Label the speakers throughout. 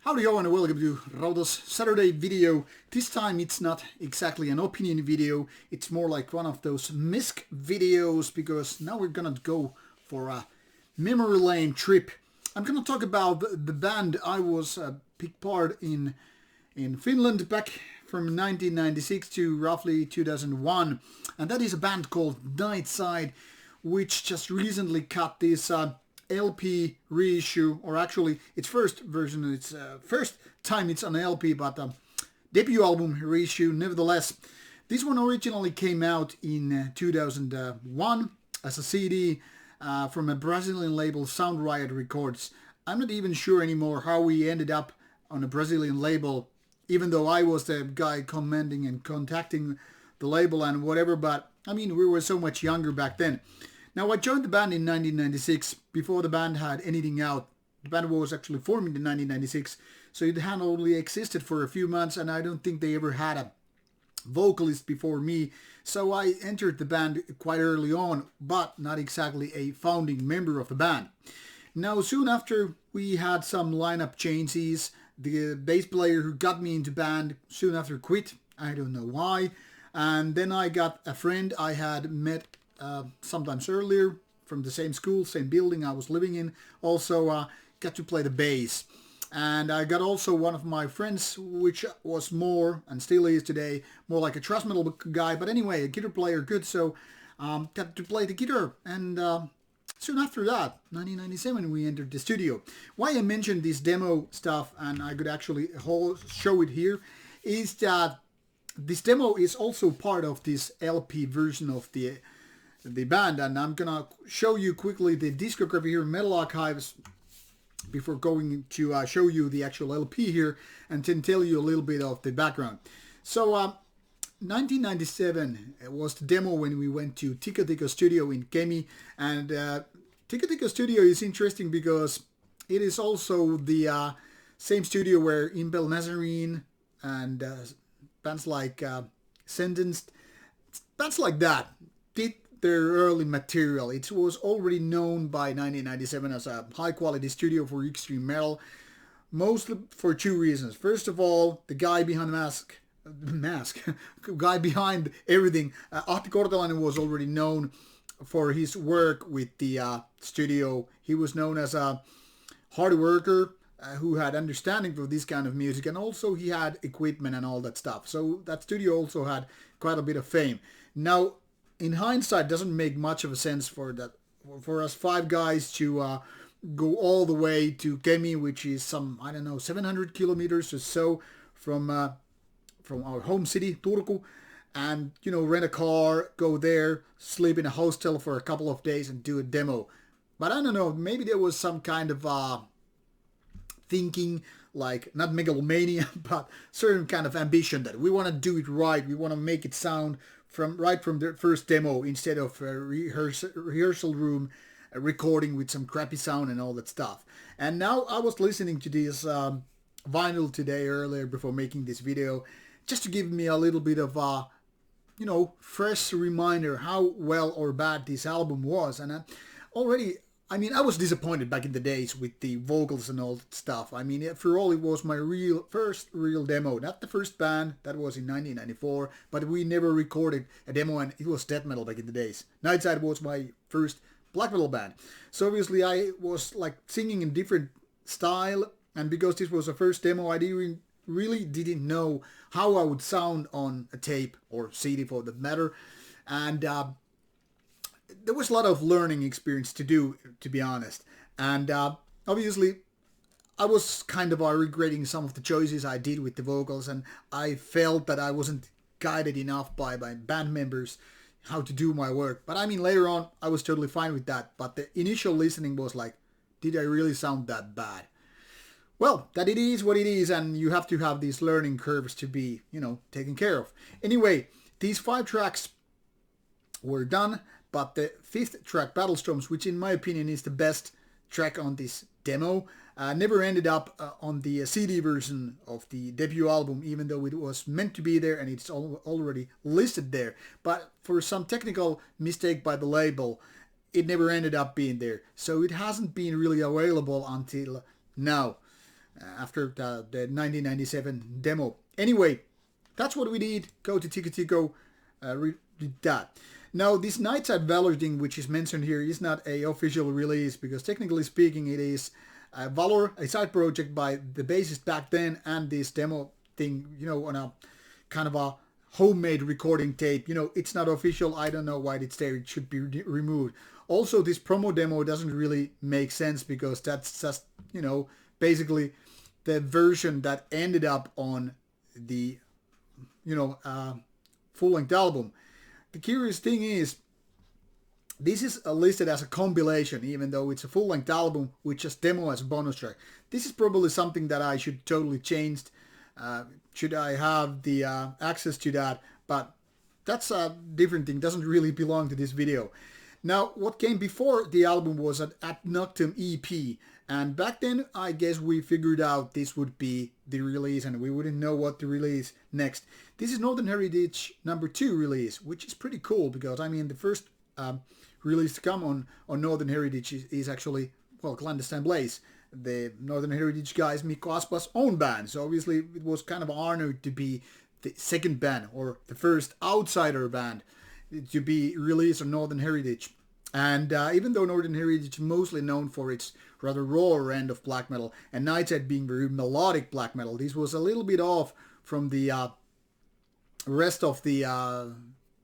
Speaker 1: Howdy ho and welcome to Rauta's Saturday video. This time it's not exactly an opinion video, it's more like one of those MISC videos because now we're gonna go for a memory lane trip. I'm gonna talk about the band I was a big part in Finland back from 1996 to roughly 2001, and that is a band called Nightside, which just recently cut this LP reissue, or actually its first version, it's first time it's on LP, but debut album reissue nevertheless. This one originally came out in 2001 as a CD from a Brazilian label, Sound Riot Records. I'm not even sure anymore how we ended up on a Brazilian label, even though I was the guy commenting and contacting the label and whatever, but I mean, we were so much younger back then. Now, I joined the band in 1996, before the band had anything out. The band was actually formed in 1996, so it had only existed for a few months, and I don't think they ever had a vocalist before me. So I entered the band quite early on, but not exactly a founding member of the band. Now, soon after, we had some lineup changes. The bass player who got me into band soon after quit. I don't know why. And then I got a friend I had met sometimes earlier from the same school, same building I was living in, also got to play the bass. And I got also one of my friends, which was more, and still is today, more like a thrash metal guy, but anyway, a guitar player, good, so got to play the guitar. And soon after that, 1997, we entered the studio. Why I mentioned this demo stuff, and I could actually show it here, is that this demo is also part of this LP version of the band, and I'm gonna show you quickly the discography here, Metal Archives, before going to show you the actual LP here and then tell you a little bit of the background. So 1997 was the demo when we went to Tika Tika Studio in Kemi, and Tika Tika Studio is interesting because it is also the same studio where Impel Nazarene and bands like Sentenced, bands like that did their early material. It was already known by 1997 as a high-quality studio for extreme metal, mostly for two reasons. First of all, the guy behind the mask, guy behind everything, Ahti Kortelainen, was already known for his work with the studio. He was known as a hard worker who had understanding for this kind of music, and also he had equipment and all that stuff. So that studio also had quite a bit of fame. Now, in hindsight, doesn't make much of a sense for us five guys to go all the way to Kemi, which is some, I don't know, 700 kilometers or so from our home city, Turku, and, you know, rent a car, go there, sleep in a hostel for a couple of days and do a demo. But I don't know, maybe there was some kind of thinking, like, not megalomania, but certain kind of ambition that we want to do it right, we want to make it sound right from the first demo instead of a rehearsal room recording with some crappy sound and all that stuff. And now I was listening to this vinyl today earlier before making this video, just to give me a little bit of a, you know, fresh reminder how well or bad this album was. And I mean, I was disappointed back in the days with the vocals and all that stuff. I mean, after all, it was my first real demo. Not the first band, that was in 1994, but we never recorded a demo, and it was death metal back in the days. Nightside was my first black metal band. So obviously I was like singing in different style, and because this was the first demo, I really didn't know how I would sound on a tape or CD for that matter. And there was a lot of learning experience to do, to be honest. And obviously, I was kind of regretting some of the choices I did with the vocals, and I felt that I wasn't guided enough by my band members how to do my work. But I mean, later on, I was totally fine with that. But the initial listening was like, did I really sound that bad? Well, that it is what it is, and you have to have these learning curves to be, you know, taken care of. Anyway, these 5 tracks were done. But the 5th track, Battlestorms, which in my opinion is the best track on this demo, never ended up on the CD version of the debut album, even though it was meant to be there and it's already listed there. But for some technical mistake by the label, it never ended up being there. So it hasn't been really available until now. after the 1997 demo. Anyway, that's what we did. Go to Tico, read that. Now, this Nightside Valor thing, which is mentioned here, is not a official release, because technically speaking, it is Valor, a side project by the bassist back then, and this demo thing, you know, on a kind of a homemade recording tape. You know, it's not official. I don't know why it's there. It should be removed. Also, this promo demo doesn't really make sense, because that's just, you know, basically the version that ended up on the, you know, full-length album. The curious thing is, this is listed as a compilation, even though it's a full-length album with just demo as a bonus track. This is probably something that I should totally change. Should I have the access to that? But that's a different thing. Doesn't really belong to this video. Now, what came before the album was an Ad Noctem EP. And back then, I guess we figured out this would be the release, and we wouldn't know what to release next. This is Northern Heritage #2 release, which is pretty cool, because, I mean, the first release to come on Northern Heritage is actually, well, Clandestine Blaze, the Northern Heritage guys, Mikko Aspa's own band. So obviously it was kind of honored to be the second band, or the first outsider band, to be released on Northern Heritage. And even though Northern Heritage is mostly known for its rather raw end of black metal, and Nightside being very melodic black metal, this was a little bit off from the rest of the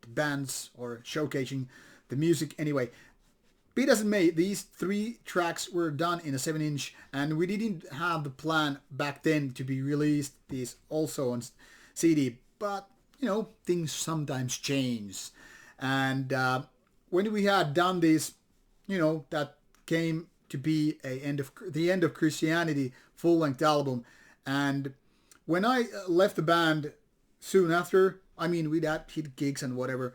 Speaker 1: bands, or showcasing the music. Anyway, be it as it may, these 3 tracks were done in a 7-inch, and we didn't have the plan back then to be released these also on CD. But, you know, things sometimes change. And when we had done this, you know, that came to be the end of Christianity full-length album. And when I left the band soon after, I mean, we'd had hit gigs and whatever,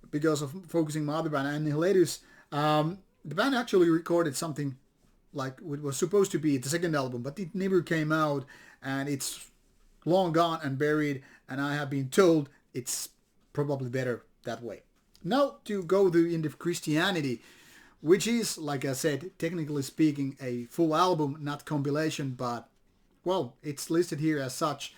Speaker 1: because of focusing my other band, Annihilatus, the band actually recorded something like it was supposed to be the second album, but it never came out, and it's long gone and buried, and I have been told it's probably better that way. Now to go to the end of Christianity, which is, like I said, technically speaking, a full album, not compilation, but, well, it's listed here as such.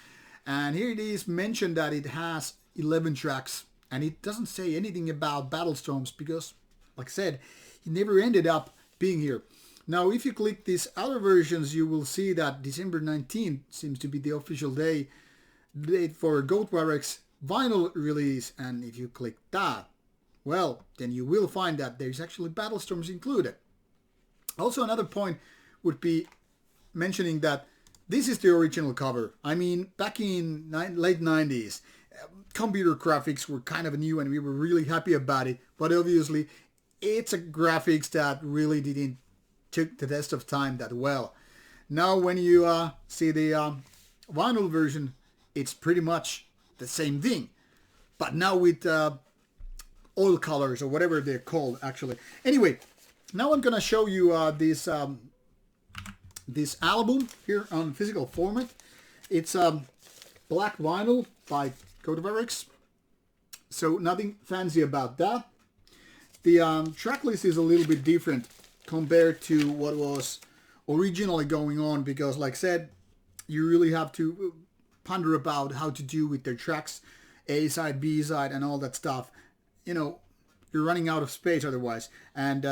Speaker 1: And here it is mentioned that it has 11 tracks, and it doesn't say anything about Battlestorms, because, like I said, it never ended up being here. Now, if you click these other versions, you will see that December 19th seems to be the official date for Goatwarek's vinyl release, and if you click that, well, then you will find that there's actually Battlestorms included. Also, another point would be mentioning that this is the original cover. I mean, back in late 90s, computer graphics were kind of new, and we were really happy about it. But obviously, it's a graphics that really didn't took the test of time that well. Now, when you see the vinyl version, it's pretty much the same thing, but now with oil colors, or whatever they're called, actually. Anyway, now I'm gonna show you this album here on physical format. It's black vinyl by Goatwarek's, so nothing fancy about that. The track list is a little bit different compared to what was originally going on, because, like I said, you really have to ponder about how to do with their tracks, A side, B side, and all that stuff. You know, you're running out of space otherwise. And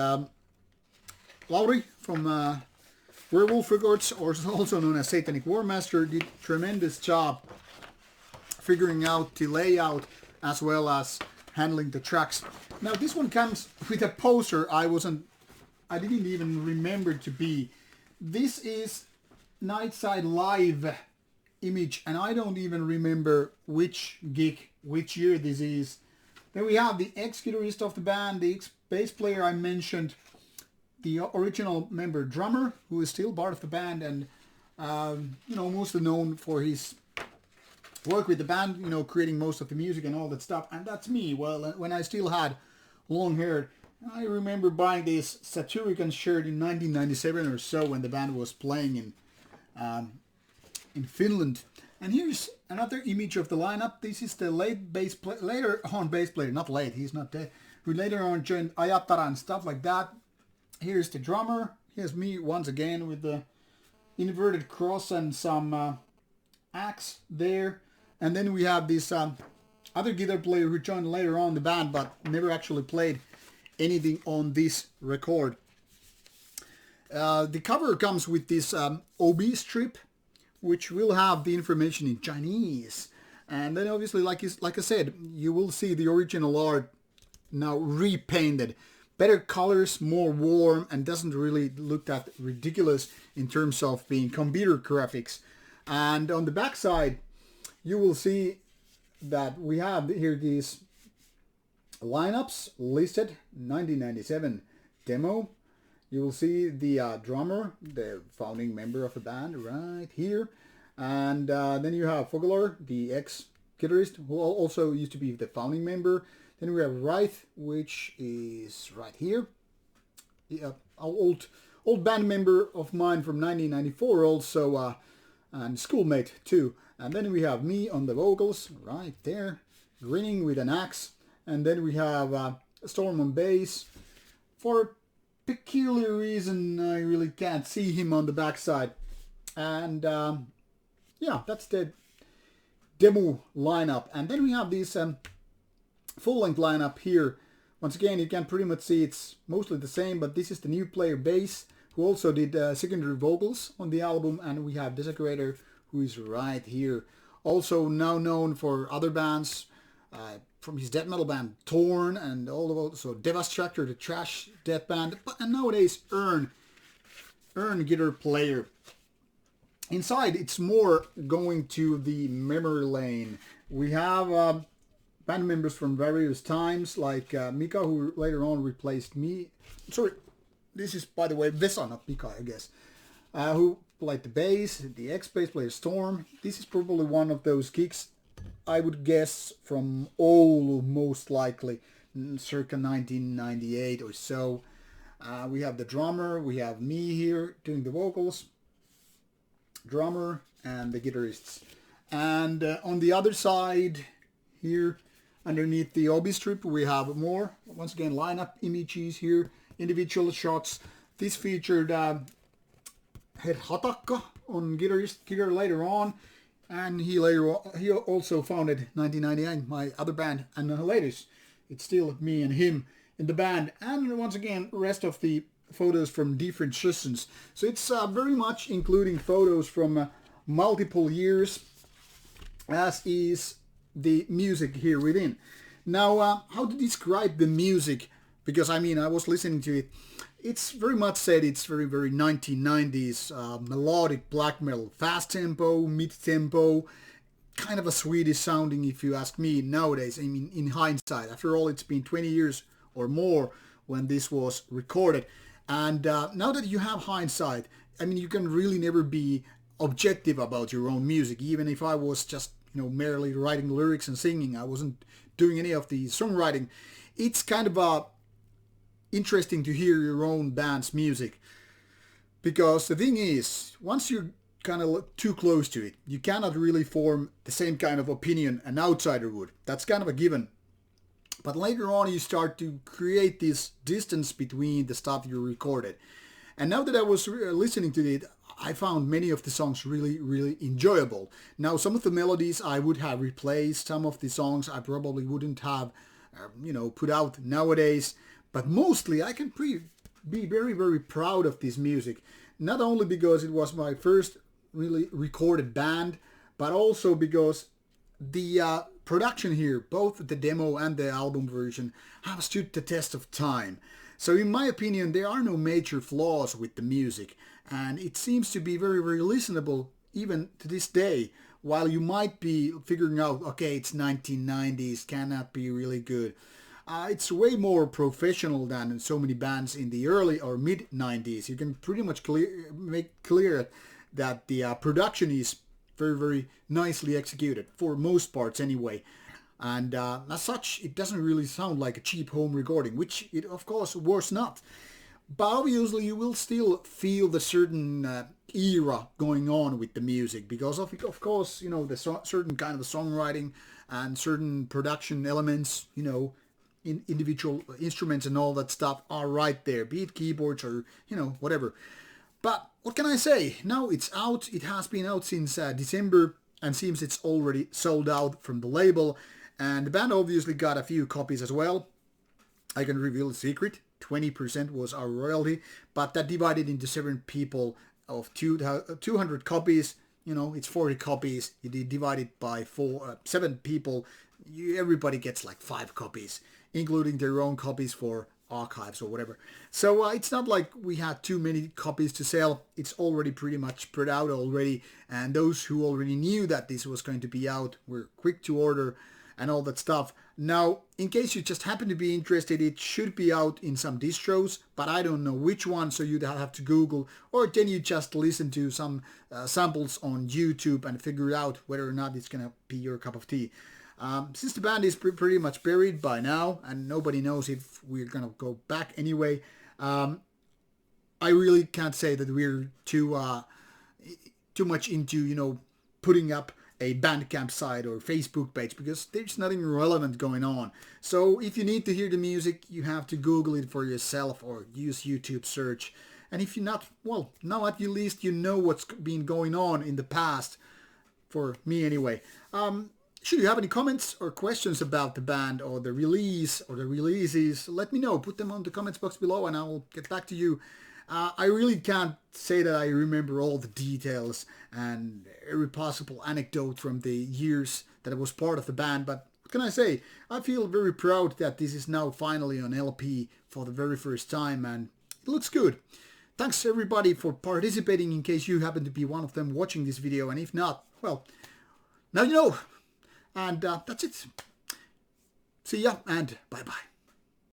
Speaker 1: Lauri from Werewolf Records, or also known as Satanic War Master, did a tremendous job figuring out the layout as well as handling the tracks. Now, this one comes with a poster I didn't even remember to be. This is Nightside live image, and I don't even remember which gig, which year this is. Then we have the ex-guitarist of the band, the ex-bass player I mentioned, the original member drummer, who is still part of the band, and you know, mostly known for his work with the band, you know, creating most of the music and all that stuff. And that's me. Well, when I still had long hair, I remember buying this Saturican shirt in 1997 or so, when the band was playing in Finland. And here's another image of the lineup. This is the later on bass player, not late, he's not dead, who later on joined Ayatara and stuff like that. Here's the drummer. Here's me once again with the inverted cross and some axe there. And then we have this other guitar player who joined later on the band but never actually played anything on this record. The cover comes with this OB strip, which will have the information in Chinese. And then obviously, like I said, you will see the original art now repainted. Better colors, more warm, and doesn't really look that ridiculous in terms of being computer graphics. And on the back side, you will see that we have here these lineups listed. 1997 demo. You will see the drummer, the founding member of the band, right here. And then you have Fogler, the ex-guitarist, who also used to be the founding member. Then we have Wright, which is right here. Yeah, old band member of mine from 1994 also, and schoolmate too. And then we have me on the vocals, right there, grinning with an axe. And then we have Storm on bass. For a peculiar reason, I really can't see him on the backside. And yeah, that's the demo lineup. And then we have this full-length lineup here. Once again, you can pretty much see it's mostly the same, but this is the new player bass, who also did secondary vocals on the album. And we have Desecrator, who is right here. Also now known for other bands, from his death metal band Torn, and also Devastator, the trash death band, and nowadays Earn guitar player. Inside, it's more going to the memory lane. We have band members from various times, like Mika, who later on replaced me. Sorry, this is, by the way, Vesa, not Mika, I guess. Who played the bass, the ex-bass player Storm. This is probably one of those gigs, I would guess, from Oulu, most likely, circa 1998 or so. We have the drummer, we have me here doing the vocals, drummer, and the guitarists. And on the other side, here, underneath the OB strip, we have more, once again, lineup images here, individual shots. This featured Head Hatakka on guitar later on. And he also founded 1999, my other band, and the latest. It's still me and him in the band. And once again, rest of the photos from different sessions. So it's very much including photos from multiple years, as is the music here within. Now, how to describe the music? Because, I mean, I was listening to it. It's very much said it's very, very 1990s melodic black metal. Fast tempo, mid-tempo, kind of a Swedish sounding if you ask me nowadays. I mean, in hindsight. After all, it's been 20 years or more when this was recorded. And now that you have hindsight, I mean, you can really never be objective about your own music. Even if I was just, merely writing lyrics and singing, I wasn't doing any of the songwriting. It's kind of interesting to hear your own band's music, because the thing is, once you're kind of too close to it, you cannot really form the same kind of opinion an outsider would. That's kind of a given. But later on, you start to create this distance between the stuff you recorded. And now that I was listening to it, I found many of the songs really, really enjoyable. Now, some of the melodies I would have replaced, some of the songs I probably wouldn't have, put out nowadays. But mostly, I can be very, very proud of this music. Not only because it was my first really recorded band, but also because the production here, both the demo and the album version, have stood the test of time. So in my opinion, there are no major flaws with the music. And it seems to be very, very listenable even to this day. While you might be figuring out, okay, it's 1990s, cannot be really good. It's way more professional than so many bands in the early or mid-90s. You can pretty much make clear that the production is very, very nicely executed, for most parts anyway. And as such, it doesn't really sound like a cheap home recording, which it of course was not. But obviously you will still feel the certain era going on with the music, because of course, the certain kind of songwriting and certain production elements, individual instruments and all that stuff are right there, be it keyboards or, whatever. But what can I say? Now it's out. It has been out since December, and seems it's already sold out from the label. And the band obviously got a few copies as well. I can reveal a secret. 20% was our royalty, but that divided into 7 people of 200 copies. You know, it's 40 copies. You divide it by 7 people. Everybody gets like 5 copies, including their own copies for archives or whatever. So it's not like we had too many copies to sell. It's already pretty much spread out already, and those who already knew that this was going to be out were quick to order and all that stuff. Now, in case you just happen to be interested, it should be out in some distros, but I don't know which one, so you'd have to Google, or then you just listen to some samples on YouTube and figure out whether or not it's gonna be your cup of tea. Since the band is pretty much buried by now, and nobody knows if we're gonna go back anyway, I really can't say that we're too much into, you know, putting up a Bandcamp site or Facebook page, because there's nothing relevant going on. So if you need to hear the music, you have to Google it for yourself or use YouTube search. And if you're not, well, now at least you know what's been going on in the past, for me anyway. Should you have any comments or questions about the band or the release or the releases, let me know. Put them on the comments box below and I will get back to you. I really can't say that I remember all the details and every possible anecdote from the years that I was part of the band, but what can I say? I feel very proud that this is now finally on LP for the very first time, and it looks good. Thanks everybody for participating, in case you happen to be one of them watching this video, and if not, well, now you know. And that's it. See ya and bye bye.